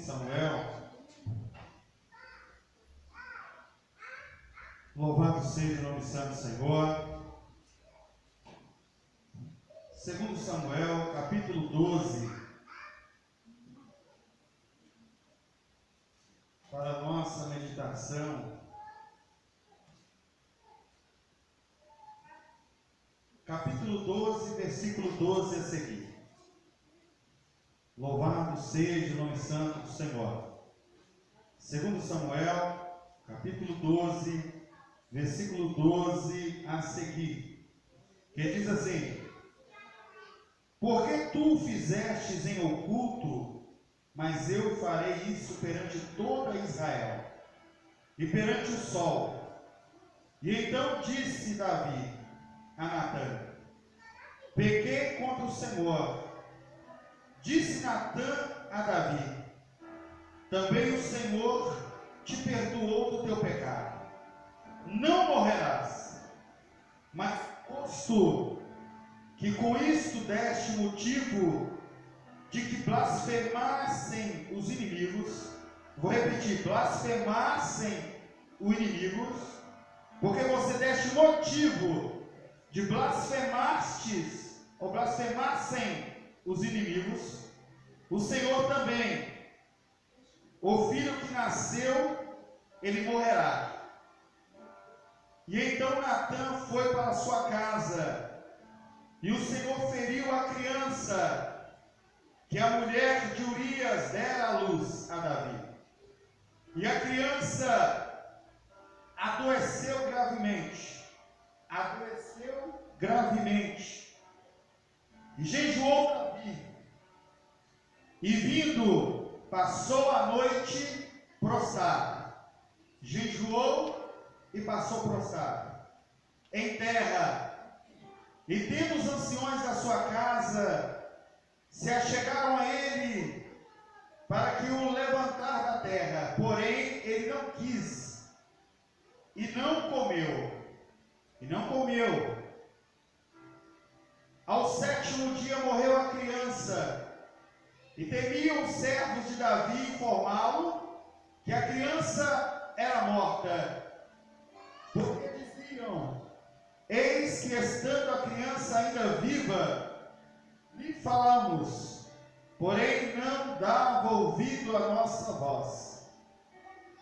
Samuel. Louvado seja o nome santo do Senhor. 2 Samuel, capítulo 12. Para a nossa meditação. Capítulo 12, versículo 12 a seguir. Louvado seja o nome santo do Senhor. 2 Samuel, capítulo 12, versículo 12 a seguir, que diz assim: porque tu fizestes em oculto, mas eu farei isso perante toda Israel, e perante o sol. E então disse Davi a Natã: pequei contra o Senhor. Disse Natã a Davi: também o Senhor te perdoou do teu pecado. Não morrerás. Mas posto que com isto deste motivo de que blasfemassem os inimigos, vou repetir, blasfemassem os inimigos, porque você deste motivo de blasfemastes, ou blasfemassem os inimigos, o Senhor também, o filho que nasceu, ele morrerá. E então Natã foi para a sua casa, e o Senhor feriu a criança que a mulher de Urias dera à luz a Davi. E a criança adoeceu gravemente. E jejuou Davi. E vindo, passou a noite prostrado. Jejuou e passou prostrado em terra. E tendo os anciões da sua casa se achegaram a ele para que o levantar da terra. Porém, ele não quis. E não comeu. Ao sétimo dia morreu a criança. E temiam os servos de Davi informá-lo que a criança era morta. Porque diziam: eis que estando a criança ainda viva, lhe falamos, porém não dava ouvido à nossa voz.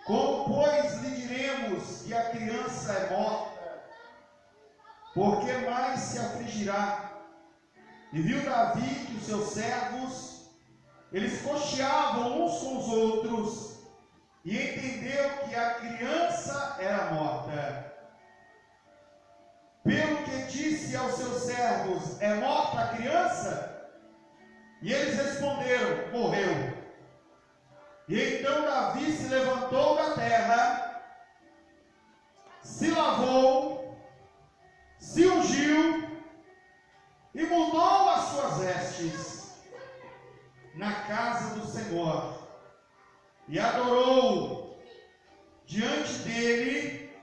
Como, pois, lhe diremos que a criança é morta? Porque mais se afligirá? E viu Davi que os seus servos, eles cocheavam uns com os outros, e entendeu que a criança era morta. Pelo que disse aos seus servos: é morta a criança? E eles responderam: morreu. E então Davi se levantou da terra, se lavou, se ungiu e mudou as suas vestes na casa do Senhor, e adorou diante dele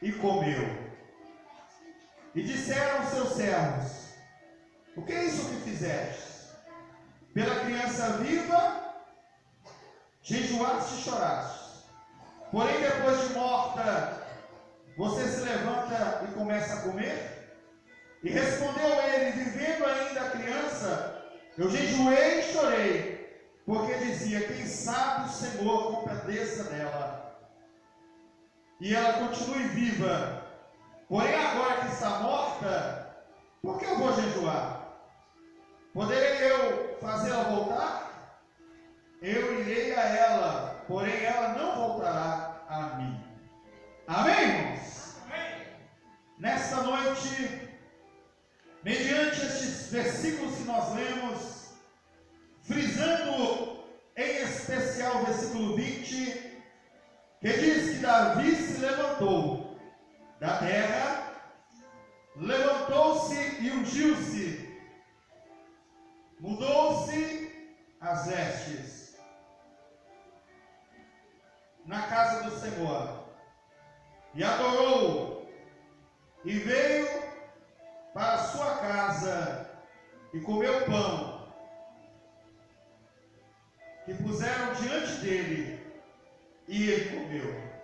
e comeu. E disseram aos seus servos: o que é isso que fizeste? Pela criança viva jejuaste e choraste, porém depois de morta você se levanta e começa a comer? E respondeu ele: vivendo ainda a criança, eu jejuei e chorei, porque dizia: quem sabe o Senhor compadeça dela, e ela continue viva. Porém agora que está morta, por que eu vou jejuar? Poderei eu fazê-la voltar? Eu irei a ela, porém ela não voltará a mim. Amém, irmãos? Amém. Nesta noite, mediante estes versículos que nós lemos, frisando em especial o versículo 20, que diz que Davi se levantou da terra, levantou-se e ungiu-se, mudou-se as vestes na casa do Senhor, e adorou, e veio para a sua casa e comeu pão, que puseram diante dele e ele comeu.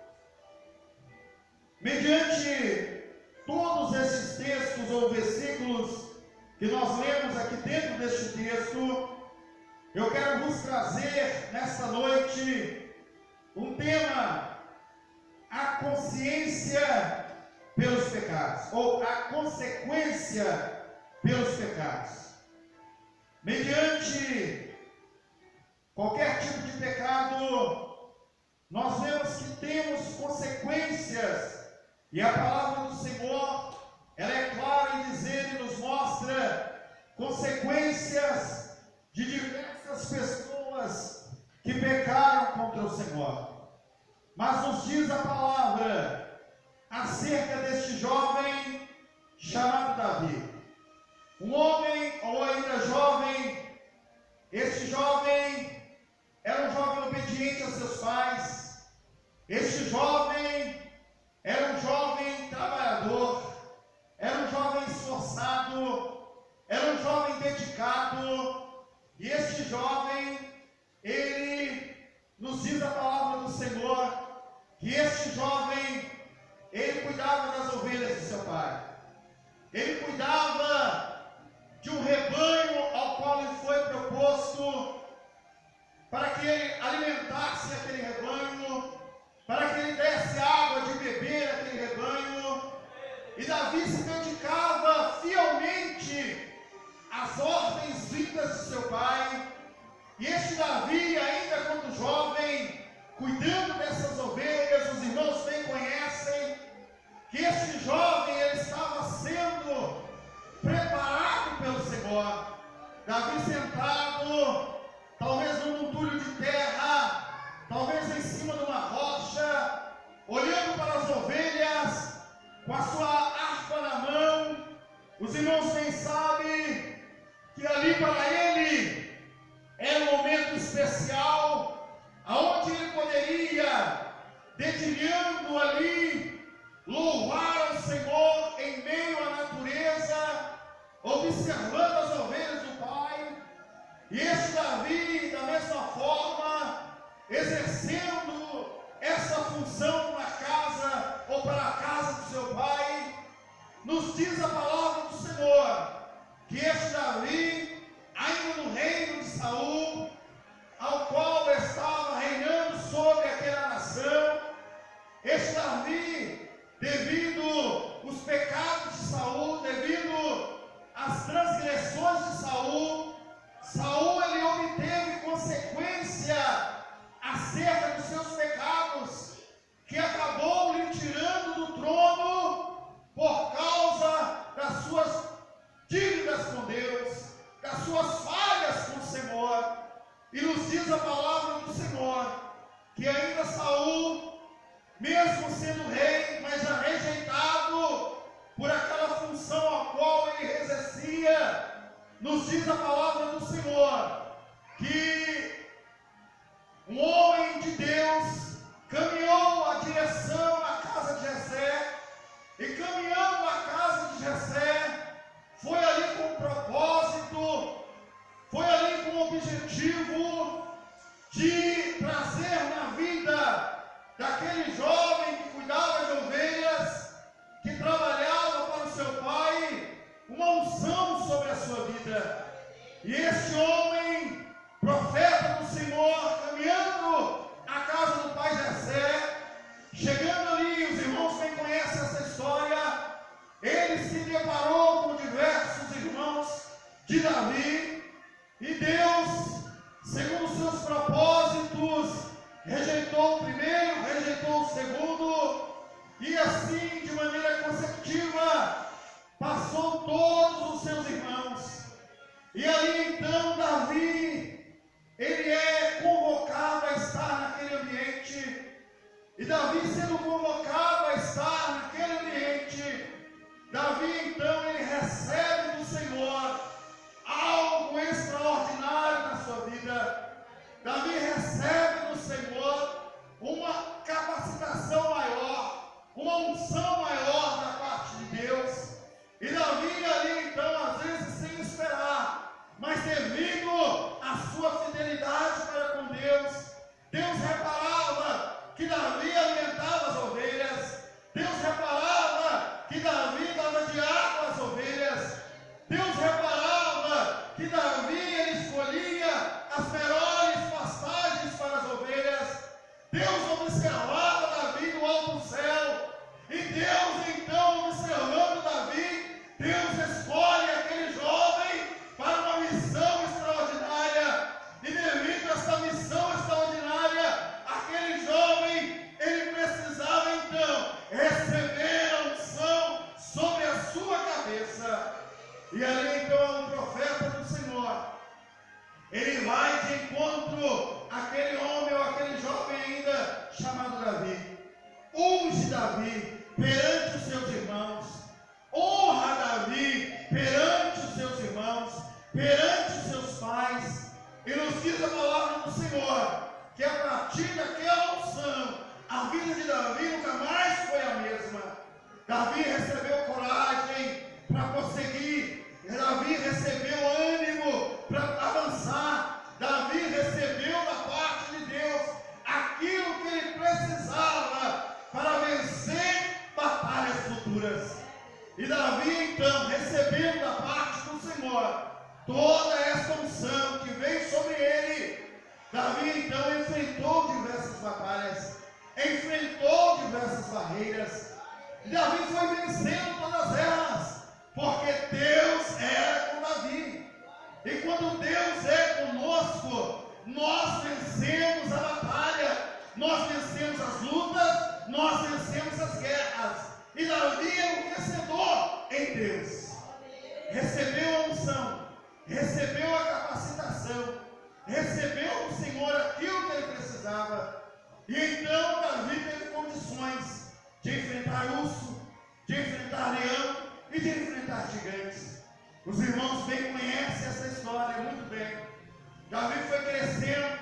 Mediante todos esses textos ou versículos que nós lemos aqui dentro deste texto, eu quero vos trazer nesta noite um tema: a consciência pelos pecados, ou a consequência pelos pecados. Mediante qualquer tipo de pecado, nós vemos que temos consequências, e a palavra do Senhor, ela é clara em dizer e nos mostra consequências de diversas pessoas que pecaram contra o Senhor. Mas nos diz a palavra acerca deste jovem chamado Davi, um homem ou ainda jovem. Este jovem era um jovem obediente aos seus pais. Este jovem era um jovem trabalhador, era um jovem esforçado, era um jovem dedicado. E este jovem, ele nos diz a palavra do Senhor que este jovem, ele cuidava das ovelhas de seu pai. Ele cuidava de um rebanho ao qual lhe foi proposto para que ele alimentasse aquele rebanho, para que ele desse água de beber àquele rebanho. E Davi se dedicava fielmente às ordens vindas de seu pai. E este Davi, ainda quando jovem, cuidando dessas ovelhas, os irmãos bem conhecem que este jovem, ele estava sendo preparado pelo Senhor. Davi sentado, talvez num montulho de terra, talvez em cima de uma rocha, olhando para as ovelhas, com a sua harpa na mão. Os irmãos bem sabem que ali para ele era um momento especial, aonde ele poderia, dedilhando ali, louvar ao Senhor em meio à natureza, observando as ovelhas do Pai. E este Davi, da mesma forma, exercendo essa função na casa ou para a casa do seu pai, nos diz a palavra do Senhor que este Davi, ainda no reino de Saul, ao qual estava reinando sobre aquela nação, este Davi, devido os pecados de Saul, devido às transgressões de Saul, ele obteve consequência acerca dos seus pecados, que acabou lhe tirando do trono por causa das suas dívidas com Deus, das suas falhas com o Senhor. E nos diz a palavra do Senhor que ainda Saul, mesmo sendo rei, mas já rejeitado por aquela função a qual ele exercia, nos diz a palavra do Senhor que um homem de Deus caminhou a direção à casa de Jessé, e caminhando à casa de Jessé, foi ali com um propósito, foi ali com o objetivo de trazer na vida daquele jovem que cuidava de ovelhas, que trabalhava para o seu pai, uma unção sobre a sua vida. E este homem, profeta do Senhor, caminhando à casa do pai Jessé, chegando ali, os irmãos bem conhecem essa história, ele se deparou com diversos irmãos de Davi, e Deus, segundo os seus propósitos, rejeitou o primeiro, rejeitou o segundo, e assim, de maneira consecutiva, passou todos os seus irmãos. E ali então Davi, ele é convocado a estar naquele ambiente. E Davi, sendo convocado a estar naquele ambiente, Davi então ele recebe do Senhor algo extraordinário na sua vida. Davi recebe do Senhor uma capacitação maior, uma unção maior da parte de Deus. E Davi ali então, às vezes sem esperar, mas Deus reparava que Davi alimentava as ovelhas. Deus reparava que Davi dava de água às ovelhas. Deus reparava que Davi ele escolhia as melhores pastagens para as ovelhas. Deus observava Davi do alto do céu. E Deus então, observando Davi, Deus escolhe aquele jovem para uma missão extraordinária. E devido a essa missão extraordinária, aquele jovem, ele precisava então receber a unção sobre a sua cabeça. E ali então o profeta do Senhor, ele vai de encontro àquele homem ou àquele jovem ainda chamado Davi. Unge Davi perante os seus irmãos. Honra Davi perante os seus irmãos, perante os seus pais. E nos diz a palavra do Senhor que a partir daquela unção, a vida de Davi nunca mais foi a mesma. Davi recebeu coragem para prosseguir. Davi recebeu ânimo para avançar. Davi recebeu da parte de Deus aquilo que ele precisava para vencer batalhas futuras. E Davi então, recebendo da parte do Senhor toda essa unção que veio sobre ele, Davi então enfrentou diversas batalhas, enfrentou diversas barreiras. E Davi foi vencendo todas elas, porque Deus era com Davi. E quando Deus é conosco, nós vencemos a batalha, nós vencemos as lutas, nós vencemos as guerras. E Davi é um vencedor em Deus. Recebeu a unção, recebeu a capacitação, recebeu do Senhor aquilo que ele precisava. E então Davi teve condições de enfrentar urso, de enfrentar leão e de enfrentar gigantes. Os irmãos bem conhecem essa história muito bem. Davi foi crescendo,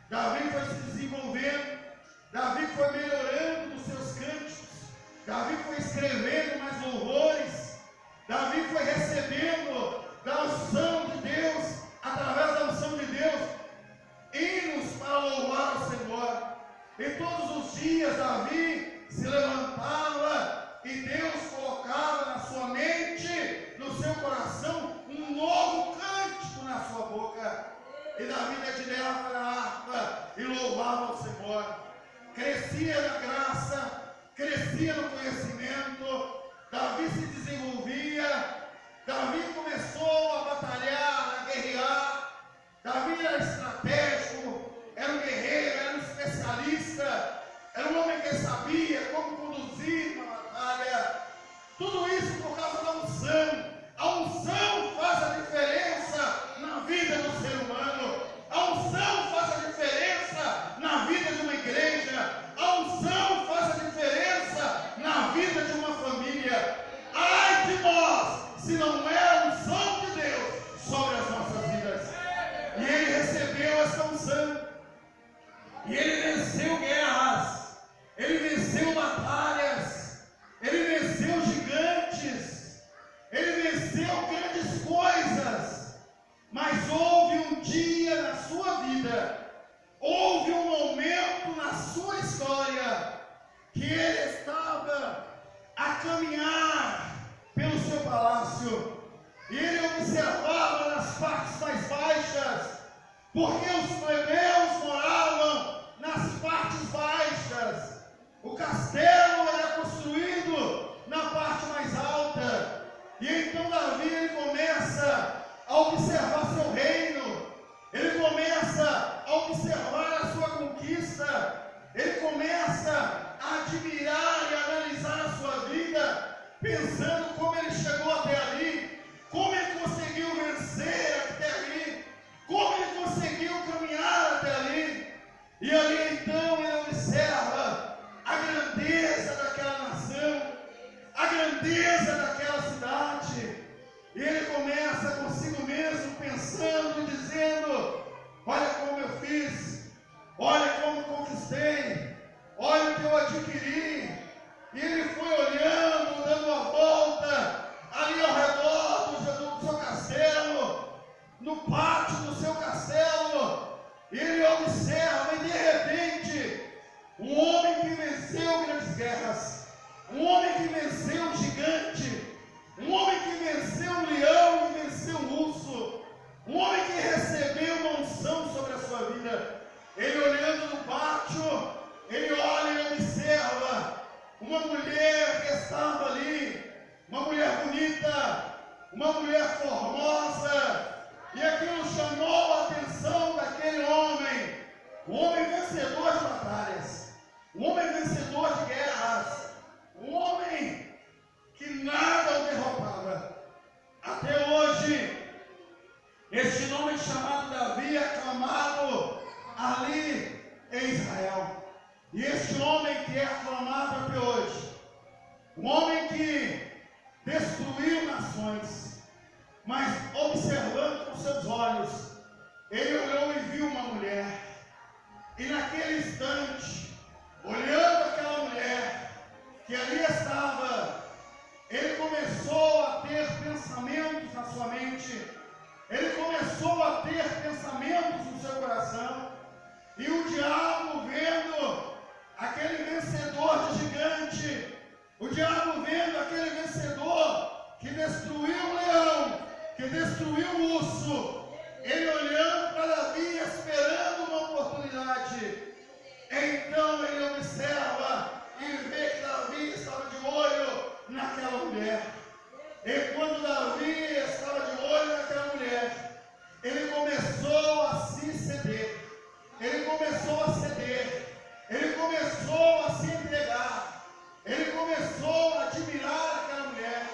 Davi foi se desenvolvendo, Davi foi melhorando os seus cânticos, Davi foi escrevendo mais louvores, Davi foi recebendo da unção de Deus, através da unção de Deus, hinos para louvar ao Senhor. E todos os dias Davi se levantava e Deus colocava na sua mente, no seu coração, um novo cântico na sua boca. E Davi dedilhava na harpa e louvava ao Senhor. Crescia na graça, crescia no conhecimento, Davi se desenvolvia, Davi começou a batalhar, a guerrear. Davi era estratégico, era um guerreiro, era um especialista, era um homem que sabia como conduzir uma batalha. Tudo isso por causa da unção. A unção faz a diferença na vida do ser humano. A unção faz a diferença na vida de uma igreja. A unção faz a diferença na vida de uma família. Ai de nós, se não é a unção de Deus sobre as nossas vidas. E ele recebeu essa unção. E ele venceu guerras. Ele venceu batalhas. Ele venceu gigantes. Ele venceu grandes coisas. Mas houve um dia na sua vida, houve um momento na sua história, que ele estava a caminhar pelo seu palácio, e ele observava nas partes mais baixas, porque os plebeus moravam nas partes baixas. O castelo era construído na parte mais alta. E então Davi ele começa a observar seu reino, ele começa a observar a sua conquista, ele começa a admirar e analisar a sua vida, pensando como ele chegou até ali, como ele conseguiu vencer até ali, como ele conseguiu caminhar até ali. E ali então ele observa a grandeza daquela nação, a grandeza daquela cidade. E ele começa consigo mesmo pensando e dizendo: olha como eu fiz, olha como conquistei, olha o que eu adquiri. E ele foi olhando, dando uma volta ali ao redor do seu castelo, no pátio do seu castelo. E ele observa, e de repente uma mulher que estava ali, uma mulher bonita, uma mulher formosa, e aquilo chamou a atenção daquele homem, um homem vencedor de batalhas, um homem vencedor de guerras, um homem que nada o derrotava. Até hoje, este nome chamado Davi é aclamado ali em Israel. E este homem que é aclamado até hoje, um homem que destruiu nações, mas observando com seus olhos, ele olhou e viu uma mulher, e naquele instante, olhando aquela mulher que ali estava, ele começou a ter pensamentos na sua mente, ele começou a ter pensamentos no seu coração, e o diabo vendo aquele vencedor de gigante, o diabo vendo aquele vencedor que destruiu o leão, que destruiu o urso, ele olhando para Davi, esperando uma oportunidade. Então ele observa e vê que Davi estava de olho naquela mulher. E quando Davi estava de olho naquela mulher, ele começou a se ceder, ele começou a ceder, ele começou a se entregar, ele começou a admirar aquela mulher.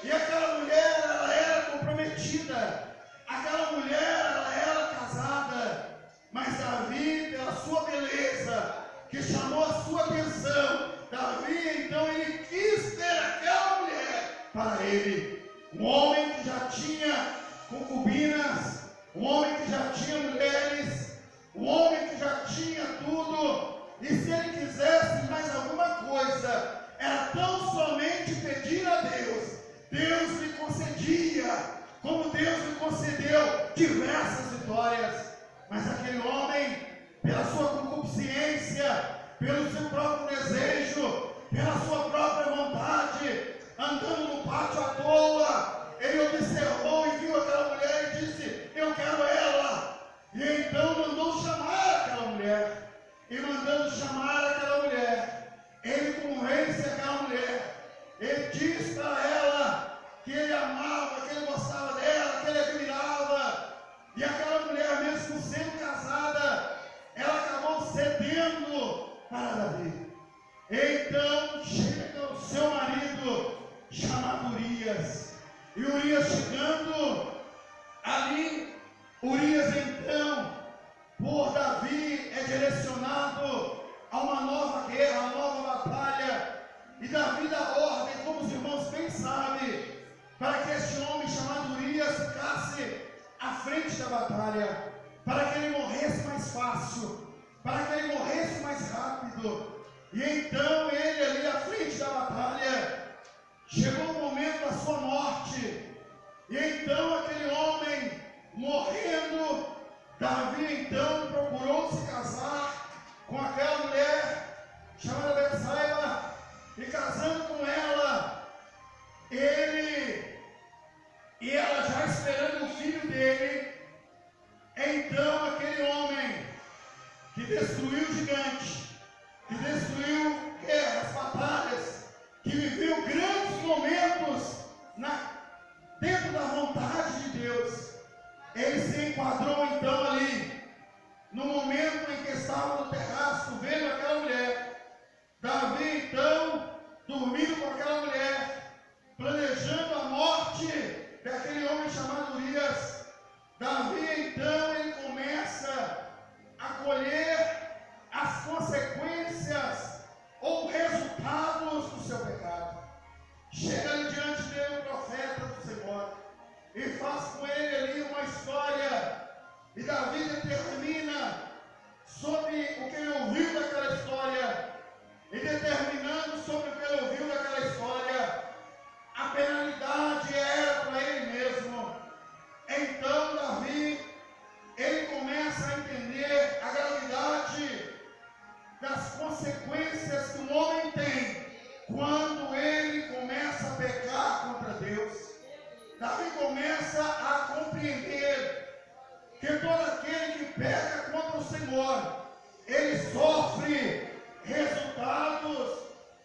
E aquela mulher, ela era comprometida, aquela mulher, ela era casada, mas Davi, pela sua beleza, que chamou a sua atenção, Davi, então, ele quis ter aquela mulher para ele. Um homem que já tinha concubinas, um homem que já tinha mulheres, um homem que já tinha tudo, e se ele quisesse mais alguma coisa, era tão somente pedir a Deus. Deus lhe concedia, como Deus lhe concedeu diversas vitórias. Mas aquele homem, pela sua concupiscência, pelo seu próprio desejo, pela sua própria vontade, andando no pátio à toa, ele observou e viu aquela mulher e disse: eu quero ela. E então mandou chamar aquela mulher. E mandando chamar aquela mulher, ele convence aquela mulher. Ele diz para ela que ele amava, que ele gostava dela, que ele admirava. E aquela mulher, mesmo sendo casada, ela acabou cedendo para Davi. Então chega o seu marido, chamado Urias. E Urias chegando ali, Urias então, por Davi, é direcionado a uma nova guerra, a uma nova batalha. E Davi dá ordem, como os irmãos bem sabem, para que este homem chamado Urias ficasse à frente da batalha, para que ele morresse mais fácil, para que ele morresse mais rápido. E então ele ali à frente da batalha, chegou o momento da sua morte. E então aquele homem morrendo, Davi então procurou se casar com aquela mulher chamada Betsaiba, e casando com ela, e ela já esperando o filho dele. Então aquele homem que destruiu o gigante, que destruiu guerras, batalhas, que viveu grandes momentos dentro da vontade de Deus, ele se enquadrou então ali, no momento em que estava no terraço, vendo aquela mulher. Davi então, dormindo com aquela mulher, planejando a morte daquele homem chamado Urias. Davi então, ele começa a colher as consequências ou resultados do seu pecado. Chega ali diante dele o profeta do Senhor e faz com ele ali uma história, e Davi determina sobre o que ele ouviu daquela história, e determinando sobre o que ele ouviu daquela história, a penalidade era para ele mesmo. Então Davi, ele começa a entender a gravidade das consequências que um homem tem quando ele começa a pecar contra Deus. Davi começa a compreender que todo aquele que peca contra o Senhor, ele sofre resultados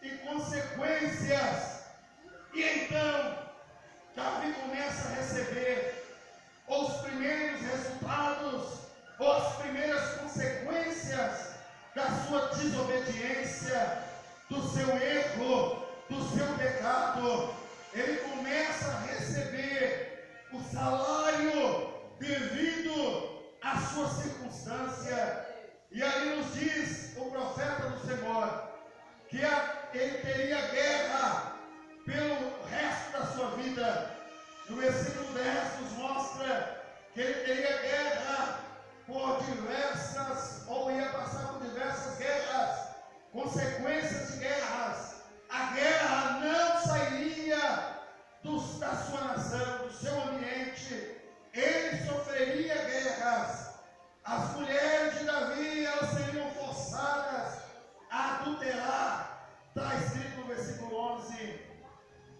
e consequências sua desobediência, do seu erro, do seu pecado, ele começa a receber o salário devido à sua circunstância. E ali nos diz o profeta do Senhor que ele teria guerra pelo resto da sua vida. No versículo 10 nos mostra que ele teria guerra por diversas, ou ia passar por diversas guerras, consequências de guerras. A guerra não sairia da sua nação, do seu ambiente. Ele sofreria guerras. As mulheres de Davi, elas seriam forçadas a adulterar. Está escrito no versículo 11.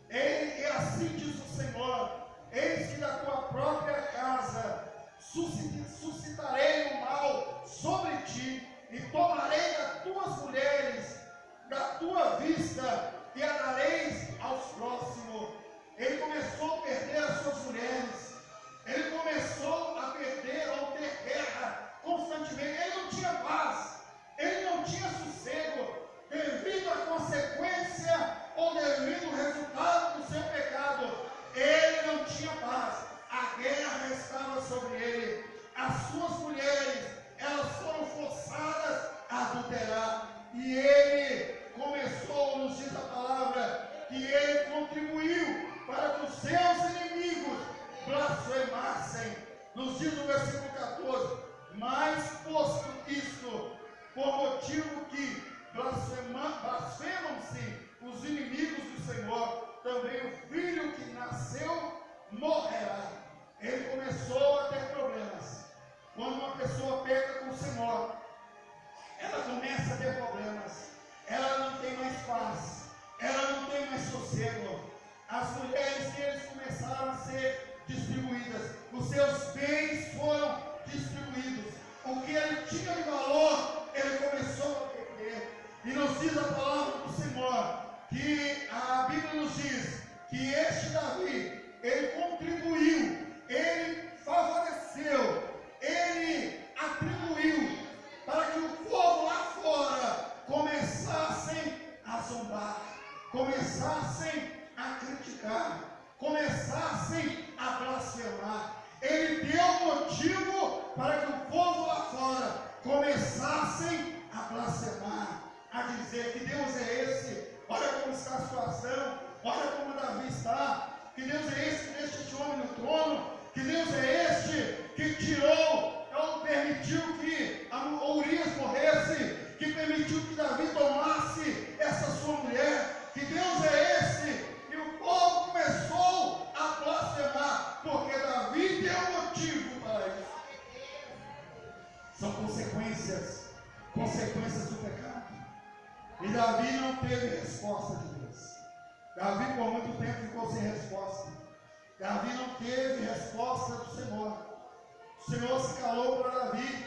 E assim diz o Senhor: eis que da tua própria casa suscitarei o mal sobre ti, e tomarei das tuas mulheres da tua vista, e a dareis aos próximos. Ele começou a perder as suas mulheres, ele começou a perder ou ter guerra constantemente. Ele não tinha paz, ele não tinha sossego, devido à consequência ou devido ao resultado do seu pecado. Ele não tinha paz, a guerra estava sobre ele. As suas mulheres, elas foram forçadas a adulterar, e ele começou, nos diz a palavra, que ele contribuiu para que os seus inimigos blasfemassem. Nos diz no versículo 14: mas posto isto, por motivo que blasfemam-se os inimigos do Senhor, também o filho que nasceu morrerá. Ele começou a ter problemas. Quando uma pessoa peca com o Senhor, ela começa a ter problemas. Ela não tem mais paz, ela não tem mais sossego. As mulheres deles começaram a ser distribuídas, os seus bens foram distribuídos. O que ele tinha de valor, ele começou a perder. E nos diz a palavra do Senhor que a Bíblia nos diz que este Davi, ele contribuiu, ele favoreceu, ele atribuiu para que o povo lá fora começassem a zombar, começassem a criticar, começassem a blasfemar. Ele deu motivo para que o povo lá fora começassem a blasfemar, a dizer: que Deus é esse? Olha como está a situação, olha como Davi está. Que Deus é esse que deixa este homem no trono? Que Deus é este que tirou ou permitiu que Urias morresse, que permitiu que Davi tomasse essa sua mulher? Que Deus é esse? E o povo começou a blasfemar, porque Davi deu motivo para isso. São consequências do pecado. E Davi não teve resposta de Deus. Davi por muito tempo ficou sem resposta. Davi não teve resposta do Senhor. O Senhor se calou para Davi,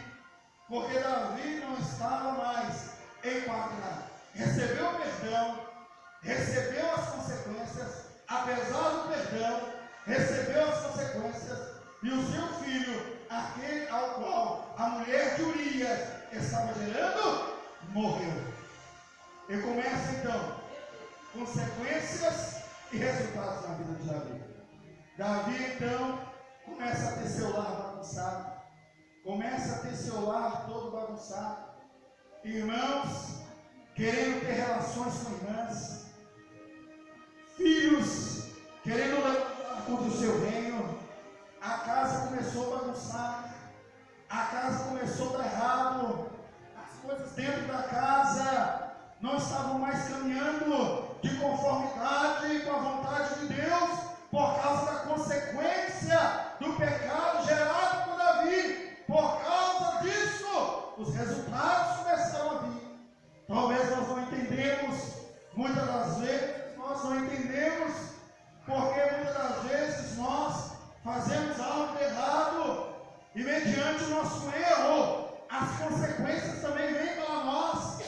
porque Davi não estava mais em quadra. Recebeu o perdão, recebeu as consequências, apesar do perdão, recebeu as consequências, e o seu filho, aquele ao qual a mulher de Urias estava gerando, morreu. E começa então consequências e resultados na vida de Davi. Davi então começa a ter seu lar bagunçado, começa a ter seu lar todo bagunçado, irmãos querendo ter relações com irmãs, filhos querendo levantar contra o seu reino. A casa começou a bagunçar, a casa começou a dar errado, as coisas dentro da casa não estavam mais caminhando de conformidade com a vontade de Deus, por causa da consequência do pecado gerado por Davi. Por causa disso, os resultados começaram a vir. Talvez nós não entendemos, muitas das vezes nós não entendemos, porque muitas das vezes nós fazemos algo errado, e mediante o nosso erro, as consequências também vêm para nós.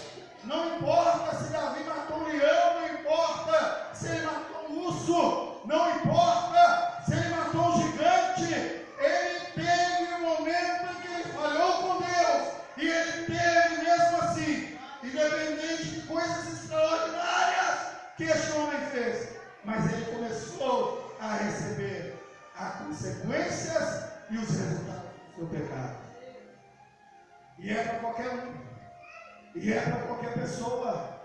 Não importa se Davi matou um leão, não importa se ele matou um urso, não importa se ele matou um gigante. Ele teve um momento em que ele falhou com Deus, e ele teve mesmo assim coisas extraordinárias que este homem fez, mas ele começou a receber as consequências e os resultados do seu pecado. E é para qualquer um, e é para qualquer pessoa.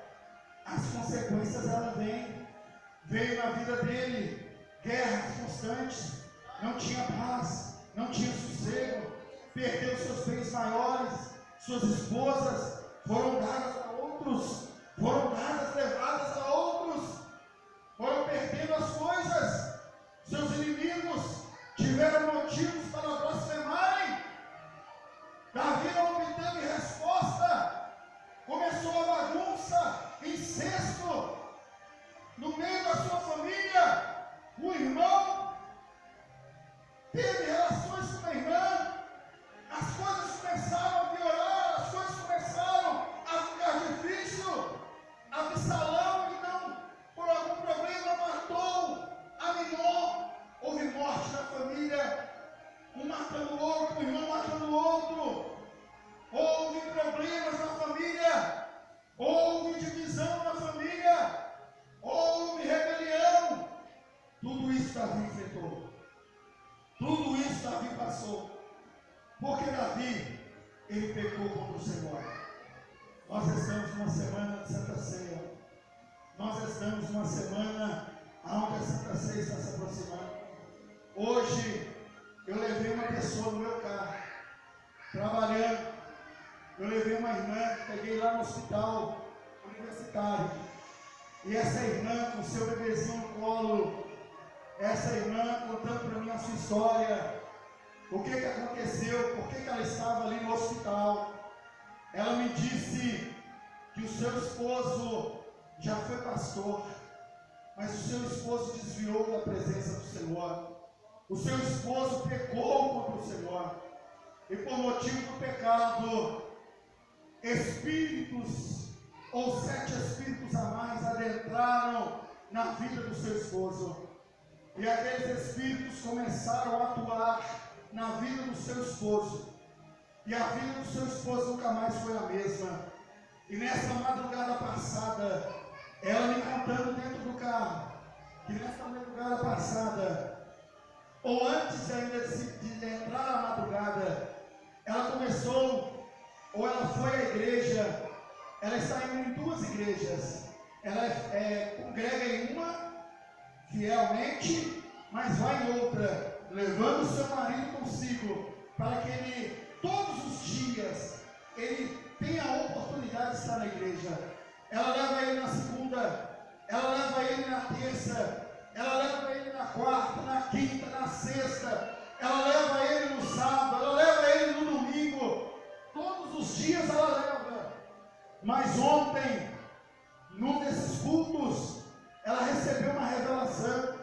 As consequências elas vêm. Veio na vida dele guerras constantes, não tinha paz, não tinha sossego, perdeu seus bens maiores, suas esposas foram dadas a outros, levadas a outros, foram perdendo as coisas, seus inimigos tiveram motivos para blasfemarem. Davi não obteve resposta, começou a bagunça, incesto, no meio da sua família. O irmão teve relações com a irmã, as coisas começaram a piorar, as coisas começaram a ficar difícil. Absalão, então, por algum problema, matou Aminon. Houve morte na família, um matando o outro, o irmão matando o outro. Houve problemas na família, houve divisão na família, houve rebelião. Tudo isso Davi enfrentou, tudo isso Davi passou, porque Davi, ele pecou contra o Senhor. Nós estamos numa semana de Santa Ceia, nós estamos numa semana onde a Santa Ceia está se aproximando. Hoje, eu levei uma pessoa no meu carro, trabalhando, eu levei uma irmã, peguei lá no hospital universitário, e essa irmã com seu bebezinho no colo, essa irmã contando para mim a sua história, o que aconteceu, por que ela estava ali no hospital. Ela me disse que o seu esposo já foi pastor, mas o seu esposo desviou da presença do Senhor. O seu esposo pecou contra o Senhor, e por motivo do pecado, espíritos ou 7 espíritos a mais adentraram na vida do seu esposo, e aqueles espíritos começaram a atuar na vida do seu esposo, e a vida do seu esposo nunca mais foi a mesma. E nessa madrugada passada, ela me contando dentro do carro, que nessa madrugada passada, ou antes ainda de entrar na madrugada, ela começou, ou ela foi à igreja. Ela está indo em 2 igrejas, ela congrega em uma fielmente, mas vai em outra, levando o seu marido consigo, para que ele, todos os dias, ele tenha a oportunidade de estar na igreja. Ela leva ele na segunda, ela leva ele na terça, ela leva ele na quarta, na quinta, na sexta, ela leva ele no sábado, ela leva ele no domingo, todos os dias ela leva. Mas ontem, num desses cultos, ela recebeu uma revelação,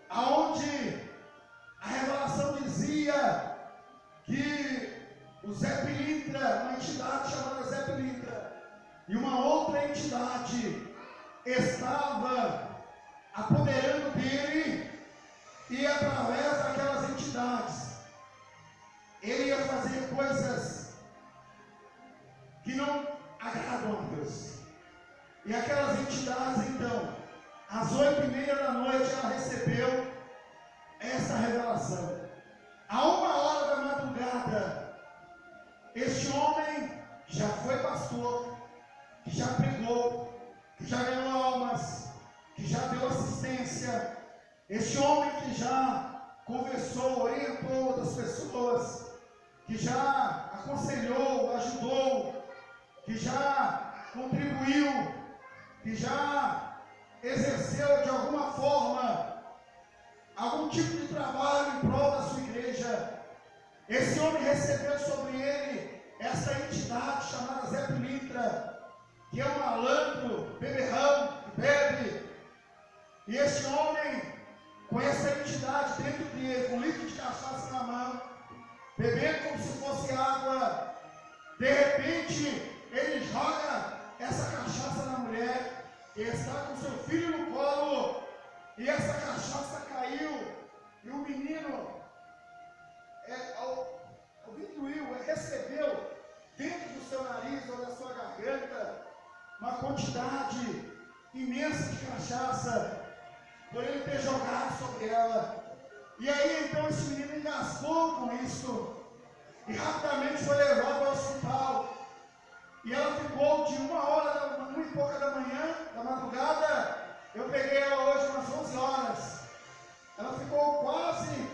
aonde a revelação dizia que o Zé Pilintra, uma entidade chamada Zé Pilintra, e uma outra entidade estava apoderando dele, e através daquelas entidades, ele ia fazer coisas que não agradam a Deus. E aquelas entidades, então, às 8h30 da noite, ela recebeu essa revelação. A 1h da madrugada, este homem que já foi pastor, que já pregou, que já ganhou almas, que já deu assistência, este homem que já conversou, orientou outras pessoas, que já aconselhou, ajudou, que já contribuiu, que já exerceu de alguma forma algum tipo de trabalho em prol da sua igreja. Esse homem recebeu sobre ele essa entidade chamada Zé Pilintra, que é um malandro, beberrão, que bebe. E este homem, com essa entidade dentro dele, com um litro de cachaça na mão, bebendo como se fosse água, de repente ele joga essa cachaça na mulher, que está com seu filho no colo, e essa cachaça caiu, e o menino recebeu dentro do seu nariz ou da sua garganta, uma quantidade imensa de cachaça, por ele ter jogado sobre ela. E aí então esse menino engasgou com isso, e rapidamente foi levado ao hospital. E ela ficou de 1 e pouca da manhã, da madrugada. Eu peguei ela hoje umas 11 horas. Ela ficou quase,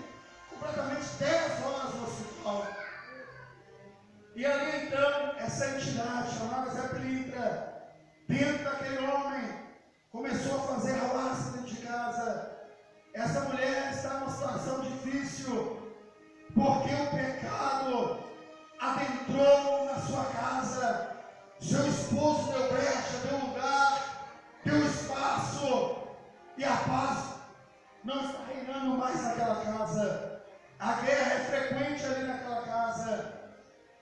completamente 10 horas no hospital. E ali então, essa entidade chamada Zé Pilintra, dentro daquele homem, começou a fazer ralasca dentro de casa. Essa mulher está numa situação difícil, porque o pecado adentrou na sua casa. Seu esposo deu brecha, deu lugar, deu espaço, e a paz não está reinando mais naquela casa. A guerra é frequente ali naquela casa.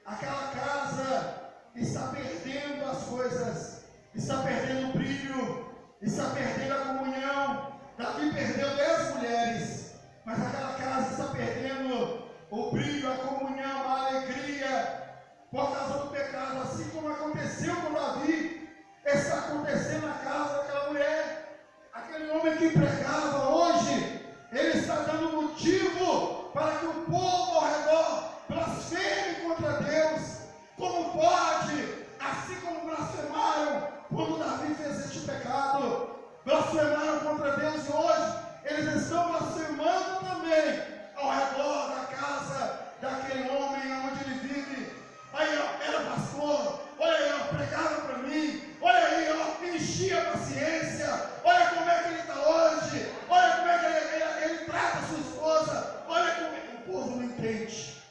Aquela casa está perdendo as coisas, está perdendo o brilho, está perdendo a comunhão. Davi perdeu 10 mulheres, mas aquela casa está perdendo o brilho, a comunhão, a alegria, por causa do pecado. Assim como aconteceu com Davi, está acontecendo na casa daquela mulher. Aquele homem que pregava hoje, ele está dando motivo para que o povo ao redor blasfeme contra Deus. Como pode? Assim como blasfemaram quando Davi fez este pecado, blasfemaram contra Deus, e hoje eles estão blasfemando também ao redor da casa daquele homem onde ele vive. Aí ó, era pastor, olha aí ó, pregava para mim, olha aí ó, enchia a paciência, olha como é que ele está hoje, olha como é que ele trata a sua esposa, olha como é que o povo não entende.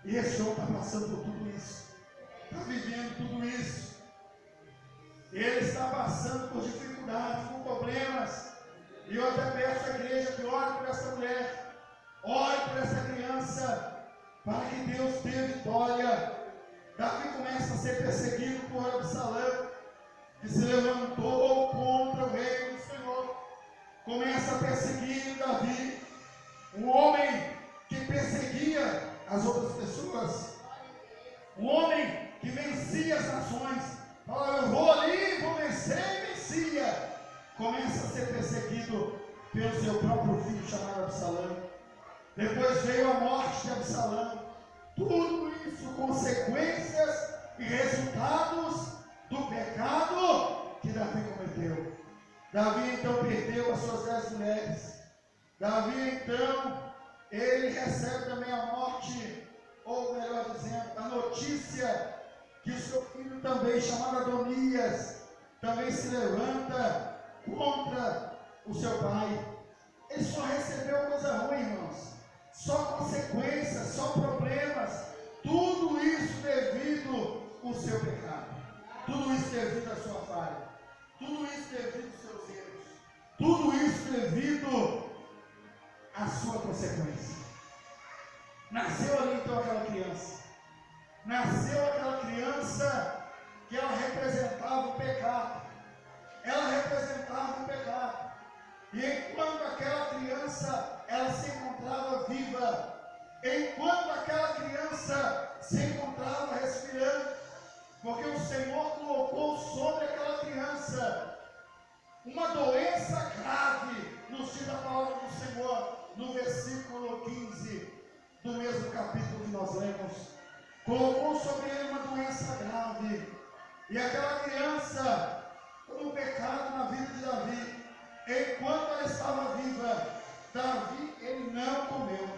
E esse homem está passando por tudo isso, está vivendo tudo isso. Ele está passando por dificuldades, por problemas. E eu até peço à igreja que ore por essa mulher, ore por essa criança, para que Deus dê vitória. Davi começa a ser perseguido por Absalão, que se levantou contra o reino do Senhor. Começa a perseguir Davi, um homem que perseguia as outras pessoas, um homem que vencia as nações. Fala, eu vou ali, vou vencer, e vencia. Começa a ser perseguido pelo seu próprio filho chamado Absalão. Depois veio a morte de Absalão. Tudo isso consequências e resultados do pecado que Davi cometeu. Davi então perdeu as suas 10 mulheres. Davi então, ele recebe também a morte, ou melhor dizendo, a notícia que o seu filho também, chamado Adonias, também se levanta contra o seu pai. Ele só recebeu coisa ruim, irmãos. Só consequências, só problemas. Tudo isso devido ao seu pecado. Tudo isso devido à sua falha. Tudo isso devido aos seus erros. Tudo isso devido à sua consequência. Nasceu ali então aquela criança. Nasceu aquela criança que ela representava o pecado. Ela representava o pecado. E enquanto aquela criança, ela se encontrava viva, enquanto aquela criança se encontrava respirando, porque o Senhor colocou sobre aquela criança uma doença grave, nos diz a palavra do Senhor, no versículo 15 do mesmo capítulo que nós lemos. Colocou sobre ele uma doença grave, e aquela criança, como pecado na vida de Davi, enquanto ela estava viva, Davi ele não comeu,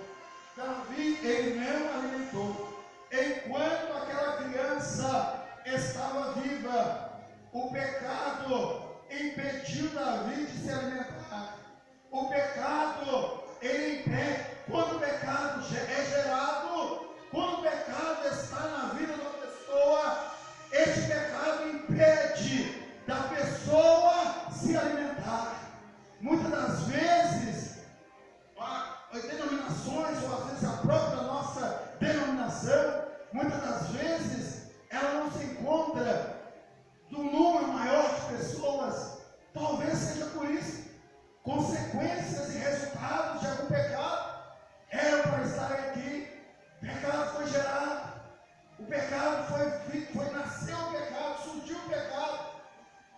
Davi ele não alimentou. Enquanto aquela criança estava viva, o pecado impediu Davi de se alimentar. O pecado ele impede. Quando o pecado é gerado, quando o pecado está na vida da pessoa, este pecado impede da pessoa se alimentar. Muitas das vezes, denominações, ou às vezes a própria nossa denominação, muitas das vezes, ela não se encontra num número maior de pessoas. Talvez seja por isso. Consequências e resultados de algum pecado eram para estarem aqui. O pecado foi gerado. O pecado foi nasceu o pecado, surgiu o pecado.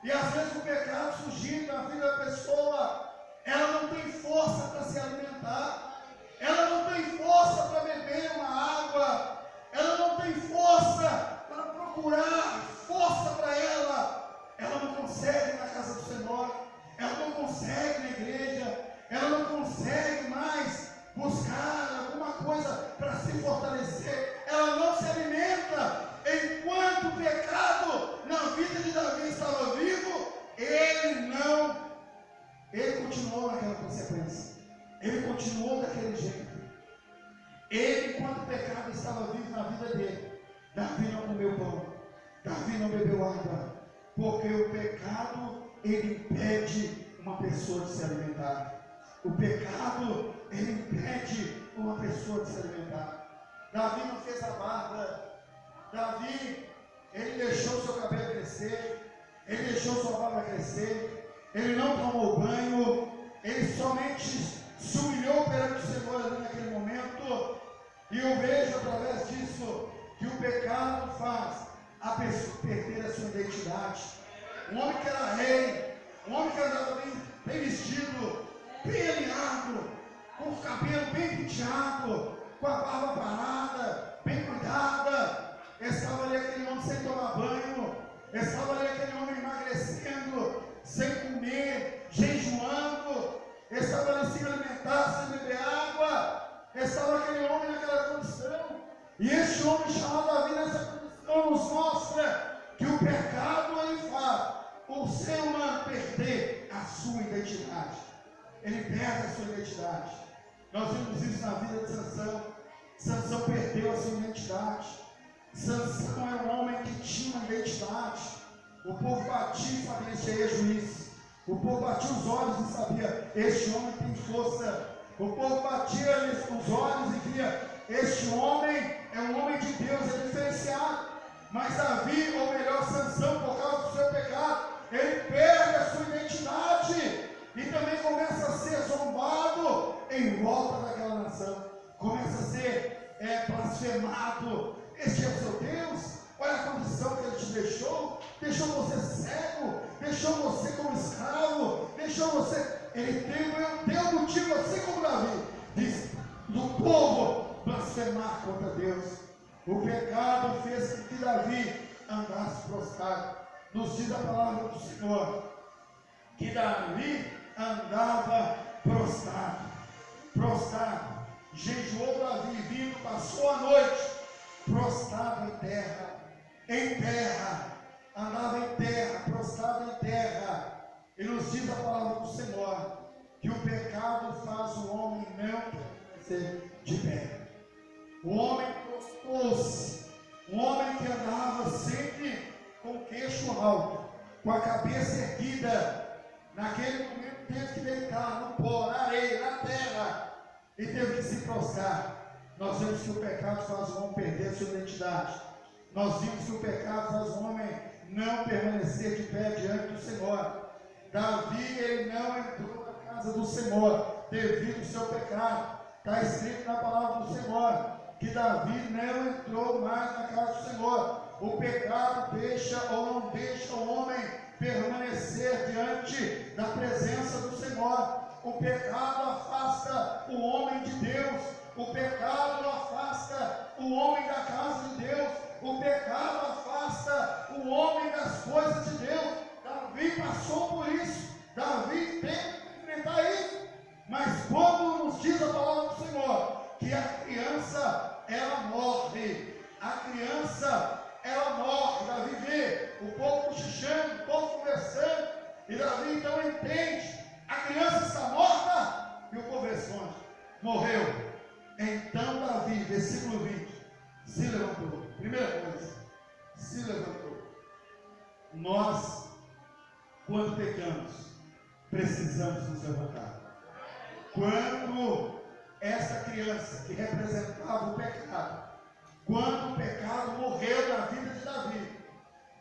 E às vezes o pecado surgindo na vida da pessoa, ela não tem força para se alimentar, ela não tem força para beber uma água, ela não tem força para procurar força para ela não consegue na casa do Senhor, ela não consegue na igreja, ela não consegue mais buscar alguma coisa para se fortalecer, ela não se alimenta. Enquanto o pecado na vida de Davi estava vivo, ele continuou naquela consequência, ele continuou daquele jeito. Ele, enquanto o pecado estava vivo na vida dele, Davi não comeu pão, Davi não bebeu água, porque o pecado, ele impede uma pessoa de se alimentar. O pecado, ele impede uma pessoa de se alimentar. Davi não fez a barba, Davi, ele deixou seu cabelo crescer, ele deixou sua barba crescer, ele não tomou banho, ele somente se humilhou perante o Senhor ali naquele momento. E eu vejo através disso que o pecado faz a pessoa perder a sua identidade. Um homem que era rei, um homem que andava bem vestido, bem alinhado, com o cabelo bem penteado, com a barba parada, bem cuidada, estava ali aquele homem sem tomar banho, estava ali aquele homem emagrecendo, sem comer, jejuando, estava ali sem alimentar, sem beber água, estava aquele homem naquela condição. E este homem chamado Davi nessa condição nos mostra que o pecado ele faz o ser humano perder a sua identidade. Ele perde a sua identidade. Nós vimos isso na vida de Sansão. Sansão perdeu a sua identidade. Sansão era um homem que tinha uma identidade. O povo batia e sabia que ele é juiz. O povo batia os olhos e sabia, este homem tem força. O povo batia os olhos e via, este homem é um homem de Deus, é diferenciado. Mas Davi, ou melhor, Sansão, por causa do seu pecado, ele perde a sua identidade e também começa a ser zombado em volta daquela nação. Começa a ser blasfemado. Este é o seu Deus? Olha a condição que ele te deixou você cego, deixou você como escravo, deixou você. Ele deu motivo, assim como Davi diz, do povo blasfemar contra Deus. O pecado fez com que Davi andasse prostrado. Nos diz a palavra do Senhor que Davi andava prostrado, jejuou Davi, vindo, passou a noite prostrado em terra, andava em terra, prostrado em terra. E nos diz a palavra do Senhor que o pecado faz o homem não permanecer de pé. O homem prostrou-se, um homem que andava sempre com o queixo alto, com a cabeça erguida, naquele momento teve que deitar no pó, na areia, na terra, e teve que se prostrar. Nós vemos que o pecado faz o homem perder a sua identidade. Nós vimos que o pecado faz o homem não permanecer de pé diante do Senhor. Davi, ele não entrou na casa do Senhor devido ao seu pecado. Está escrito na palavra do Senhor que Davi não entrou mais na casa do Senhor. O pecado deixa ou não deixa o homem permanecer diante da presença do Senhor. O pecado afasta o homem de Deus. O pecado afasta o homem da casa de Deus. O pecado afasta o homem das coisas de Deus. Davi passou por isso. Davi tem que enfrentar isso. Mas quando nos diz a palavra do Senhor que a criança, ela morre. A criança, ela morre. Davi vê o povo cochichando, o povo conversando. E Davi então entende. A criança está morta. E o povo responde: morreu. Então Davi, versículo 20, se levantou. Primeira coisa, se levantou. Nós, quando pecamos, precisamos nos levantar. Quando essa criança que representava o pecado, quando o pecado morreu na vida de Davi,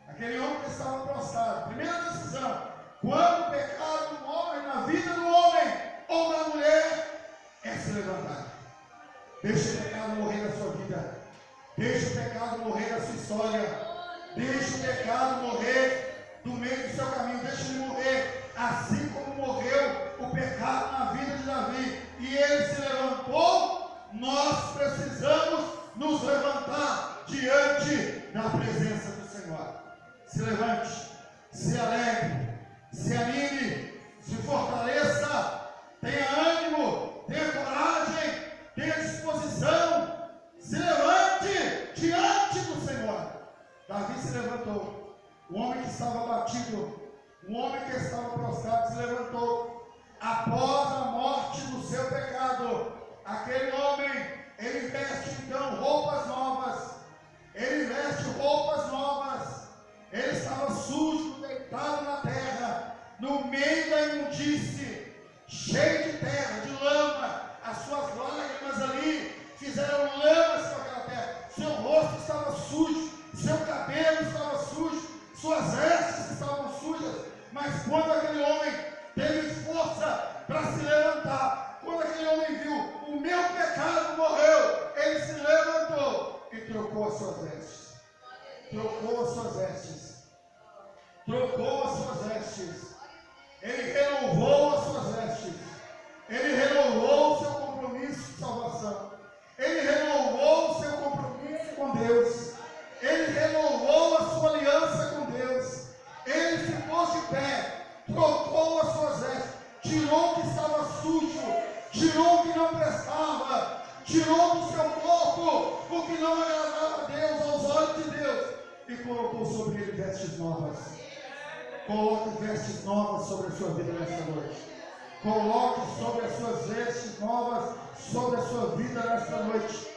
aquele homem que estava prostrado, primeira decisão: quando o pecado morre na vida do homem ou da mulher, é se levantar. Deixa o pecado morrer na sua vida. Deixa o pecado morrer na sua história. Deixa o pecado morrer do meio do seu caminho. que estava abatido, um homem que estava prostrado se levantou. Após a morte do seu pecado, aquele homem, ele veste então roupas novas. Ele veste roupas novas. Ele estava sujo, deitado na terra, no meio da imundície, cheio de terra, de lama. As suas lágrimas ali fizeram lamas com aquela terra. Seu rosto estava sujo, seu cabelo estava sujo, suas vestes estavam sujas. Mas quando aquele homem teve força para se levantar, quando aquele homem viu, o meu pecado morreu, ele se levantou e trocou as suas vestes. Trocou as suas vestes. Trocou as suas vestes. Ele renovou as suas vestes. Ele renovou o seu compromisso de salvação. Ele renovou o seu compromisso com Deus. Ele renovou a sua aliança com Deus. Ele se pôs de pé, trocou as suas vestes, tirou o que estava sujo, tirou o que não prestava, tirou do seu corpo o que não agradava a Deus, aos olhos de Deus, e colocou sobre ele vestes novas. Coloque vestes novas sobre a sua vida nesta noite. Coloque sobre as suas vestes novas sobre a sua vida nesta noite.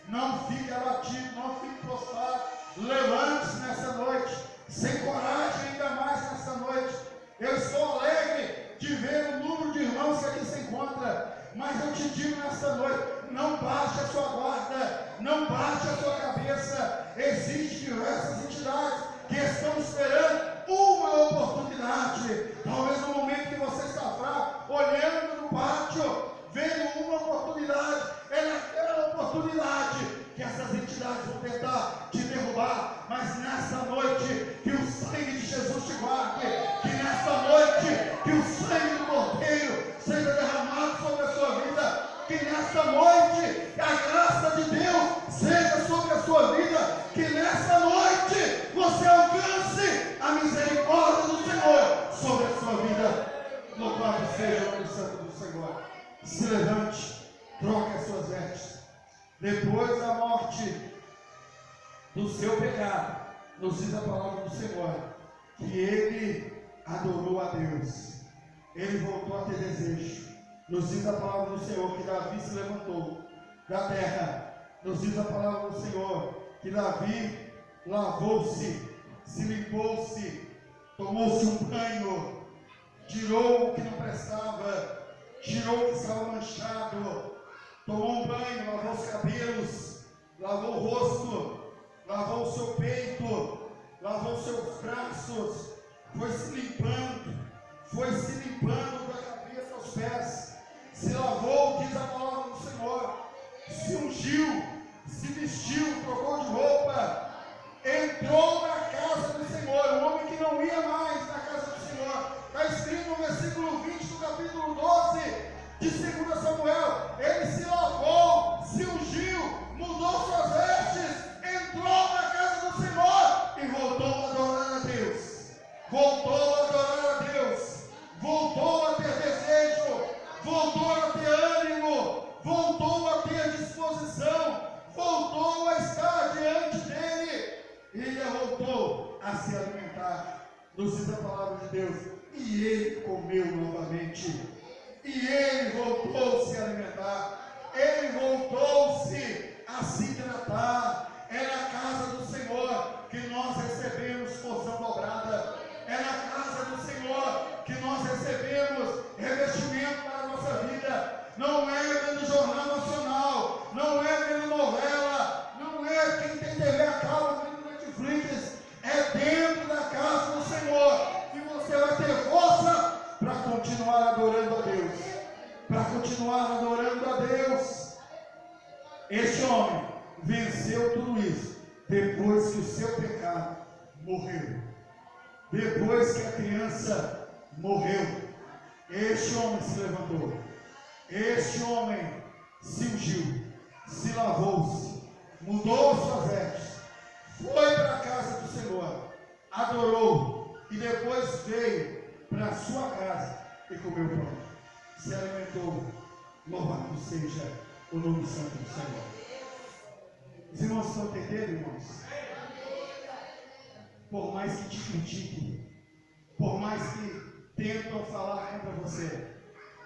Não fique abatido, não fique prostrado. Levante-se nesta noite, sem coragem ainda mais nesta noite. Eu estou alegre de ver o número de irmãos que aqui se encontra, mas eu te digo nesta noite, não baixe a sua guarda, não baixe a sua cabeça. Existem diversas entidades que estão esperando uma oportunidade. Talvez no momento que você está fraco, olhando no pátio, vendo uma oportunidade, é naquela oportunidade que essas entidades vão tentar te derrubar. Mas nesta noite, que o sangue de Jesus te guarde, que nesta noite, que o sangue do Cordeiro seja derramado sobre a sua vida, que nesta noite a graça de Deus seja sobre a sua vida, que nesta noite você alcance a misericórdia do Senhor sobre a sua vida. Louvado seja o nome santo do Senhor. Se levante, troque as suas vestes. Depois da morte do seu pecado, nos diz a palavra do Senhor, que ele adorou a Deus, ele voltou a ter desejo. Nos diz a palavra do Senhor que Davi se levantou da terra. Nos diz a palavra do Senhor que Davi lavou-se, se limpou-se, tomou-se um banho, tirou o que não prestava, tirou o que estava manchado, tomou um banho, lavou os cabelos, lavou o rosto, lavou o seu peito, lavou os seus braços, foi se limpando da cabeça aos pés, se lavou, diz a palavra do Senhor, se ungiu, se vestiu, trocou de roupa, entrou na casa do Senhor, um homem que não ia mais na casa do Senhor. Está escrito no versículo 20 do capítulo 12 de 2 Samuel, ele se lavou, se ungiu, mudou suas vestes, entrou na casa do Senhor e voltou a adorar a Deus, voltou a adorar a Deus, voltou a ter desejo, voltou a ter ânimo, voltou a ter disposição, voltou a estar diante dele, ele voltou a se alimentar. Nos diz a palavra de Deus, e ele comeu novamente, e ele voltou a se alimentar, ele voltou-se a se hidratar. É na casa do Senhor que nós recebemos porção dobrada, é na casa do Senhor que nós recebemos revestimento para a nossa vida. Não é vendo Jornal Nacional, não é vendo novela, não é quem tem TV a cabo, vendo Netflix, é dentro da casa do Senhor que você vai ter força para continuar adorando a Deus, para continuar adorando a Deus. Este homem venceu tudo isso depois que o seu pecado morreu, depois que a criança morreu. Este homem se levantou, este homem se ungiu, se lavou-se, mudou suas vestes, foi para a casa do Senhor, adorou e depois veio para a sua casa e comeu pão, se alimentou. Louvado seja o nome santo do Senhor. Os irmãos estão entendendo, irmãos? por mais que te critiquem, por mais que tentam falar contra você,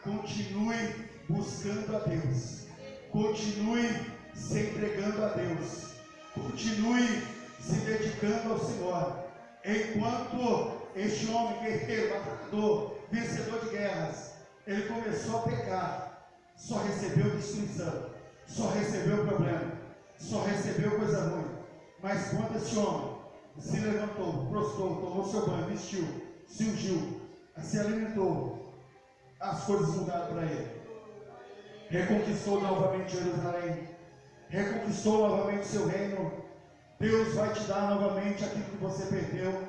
continue buscando a Deus, continue se entregando a Deus, continue se dedicando ao Senhor, enquanto este homem guerreiro, batalhador, vencedor de guerras, ele começou a pecar, só recebeu destruição, só recebeu problema, só recebeu coisa ruim. Mas quando esse homem se levantou, prostrou, tomou seu banho, vestiu, se ungiu, se alimentou, as coisas mudaram para ele. Reconquistou novamente Jerusalém, reconquistou novamente seu reino. Deus vai te dar novamente aquilo que você perdeu.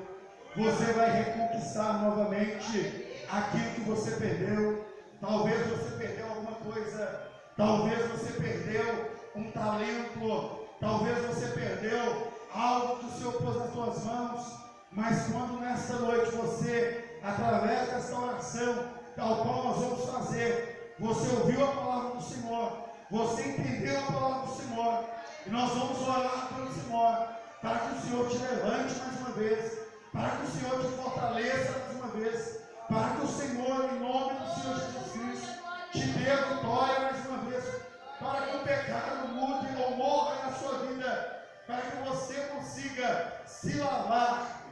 Você vai reconquistar novamente aquilo que você perdeu. Talvez você perdeu alguma coisa, talvez você perdeu um talento, talvez você perdeu algo que o Senhor pôs nas suas mãos, mas quando nesta noite você, através desta oração, tal qual nós vamos fazer, você ouviu a palavra do Senhor, você entendeu a palavra do Senhor, e nós vamos orar pelo Senhor, para que o Senhor te levante mais uma vez, para que o Senhor te fortaleça mais uma vez, para que o Senhor, em nome do Senhor Jesus Cristo, te dê vitória mais uma vez, para que o pecado mude ou morra na sua vida, para que você consiga se lavar